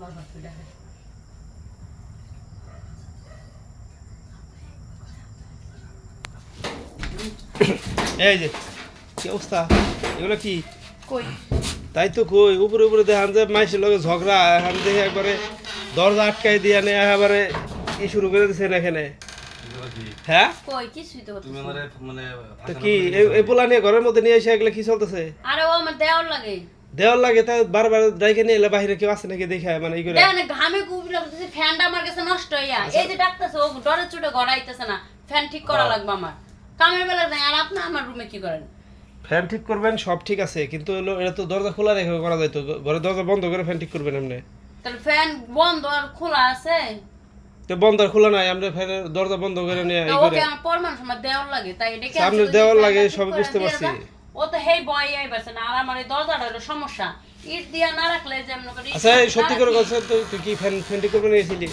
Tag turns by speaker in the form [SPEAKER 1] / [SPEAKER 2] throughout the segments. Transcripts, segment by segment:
[SPEAKER 1] এই যে কি অবস্থা, এগুলো কি?
[SPEAKER 2] কই
[SPEAKER 1] তাই তো কই, উপরে উপরে দেখান যে মাইসের লগে ঝগড়া, এখন দেখে একবারে দরজা আটকাই দিয়ে নে একেবারে কি শুরু করে দিছে না এখানে। হ্যাঁ
[SPEAKER 2] কই কিছুই তো
[SPEAKER 3] তুমি
[SPEAKER 2] করতেছ না।
[SPEAKER 3] মানে
[SPEAKER 1] তো কি এই পোলা নিয়ে ঘরের মধ্যে নিয়ে এসে এগুলো কি চলতেছে?
[SPEAKER 2] আরে ও আমার দেওয়ার লাগে
[SPEAKER 1] দেওয়ার লাগে তাই বারবার ডাইকে নিয়ে এলে বাইরে কেউ আছে নাকি দেখে মানে এই করে।
[SPEAKER 2] দেখেন ঘামে কুবড়ে বলতেছে ফ্যানটা আমার কাছে নষ্ট হইয়া এই যে ডাকতেছে ও ডরে চুটে গড়াইতেছে না, ফ্যান ঠিক করা লাগবে আমার কামের বেলা নাই। আর আপনি আমার রুমে কি করেন?
[SPEAKER 1] ফ্যান ঠিক করবেন সব ঠিক আছে, কিন্তু হলো এটা তো দরজা খোলা রেখে করা যায়, তো ঘরের দরজা বন্ধ করে ফ্যান ঠিক করবেন আপনি।
[SPEAKER 2] তাহলে ফ্যান বন্ধ আর খোলা আছে
[SPEAKER 1] তো বন্ধ আর খোলা নাই, আমরা ফ্যানের দরজা বন্ধ করে নিয়ে
[SPEAKER 2] তো
[SPEAKER 1] এই করে
[SPEAKER 2] ওকে আমার পরমান সময় দেওয়ার লাগে তাই এটা
[SPEAKER 1] সামনে দেওয়ার লাগে, সব বুঝতে পারছি।
[SPEAKER 2] ও তো হেই বয় আইবাছে না। আর আমার এই দরজাটা হলো সমস্যা, ইট দিয়া না রাখলে যেমন করে
[SPEAKER 1] আচ্ছা এই সত্যি করে কথা, তুই কি ফ্যান ফ্যান ঠিক করবে নিয়েছিলি?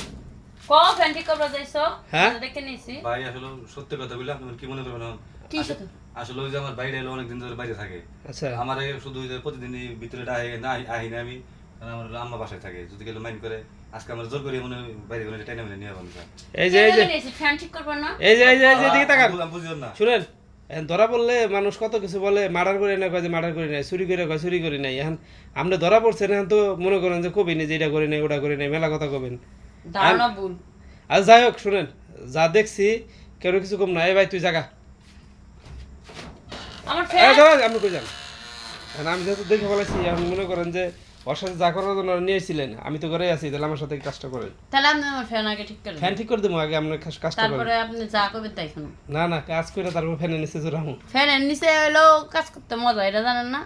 [SPEAKER 2] ক ফ্যান ঠিক করবে যাইছো?
[SPEAKER 1] হ্যাঁ?
[SPEAKER 2] দেখে নিছি
[SPEAKER 3] ভাই আসলে সত্যি কথা বলে আপনি কি মনে করবেন
[SPEAKER 2] কি সাথে
[SPEAKER 3] আসলে ওই যে আমার বাইরে এলো অনেকদিন ধরে বাইরে থাকে।
[SPEAKER 1] আচ্ছা
[SPEAKER 3] আমার শুধু ওই যে প্রতিদিনই ভিতরে না আহি না আমি, কারণ আমার হলো আম্মা বাসায় থাকে, যদি গেলে মাইন্ড করে আজকে আমরা জোর করে মনে হয় বাইরে করে টাইনা মিলে নিয়ে যাবো।
[SPEAKER 1] এই যে
[SPEAKER 2] ফ্যান ঠিক করবে না?
[SPEAKER 1] এই যে এদিকে তাকান,
[SPEAKER 3] বুঝিও না
[SPEAKER 1] শুনেন এখন ধরা পড়লে মানুষ কত কিছু বলে, মার্ডার করে না কয় যে মার্ডার করি নাই, চুরি করে কয় চুরি করি নাই। এখন আপনি ধরা পড়ছেন, এখন তো মনে করেন যে কবি নেই যে এটা করি নাই ওটা করি নাই, মেলা কথা কবেন।
[SPEAKER 2] ধারণা ভুল।
[SPEAKER 1] আর যাই হোক শুনেন, যা দেখছি কেউ কিছু কম না। এই ভাই তুই জাগা,
[SPEAKER 2] আমার ফ্যান
[SPEAKER 1] আপনি কই যান? এখন আমি যেহেতু দেখে বলেছি, এখন মনে করেন যে ওর সাথে যা করার জন্য নিয়েছিলেন, আমি তো ঘরে আছি, তাহলে আমার সাথে কাজটা করেন।
[SPEAKER 2] তাহলে আপনি আমার ফ্যান আগে ঠিক করেন,
[SPEAKER 1] ফ্যান ঠিক করে দেবো, আগে আপনার কাজটা করেন।
[SPEAKER 2] তারপরে আপনি যা করবেন তাই শুনুন।
[SPEAKER 1] না না, কাজ করে তারপর ফ্যানের নিচে জোরামু।
[SPEAKER 2] ফ্যানের নিচে হলো কাজ করতে মজা, এটা জানেন না?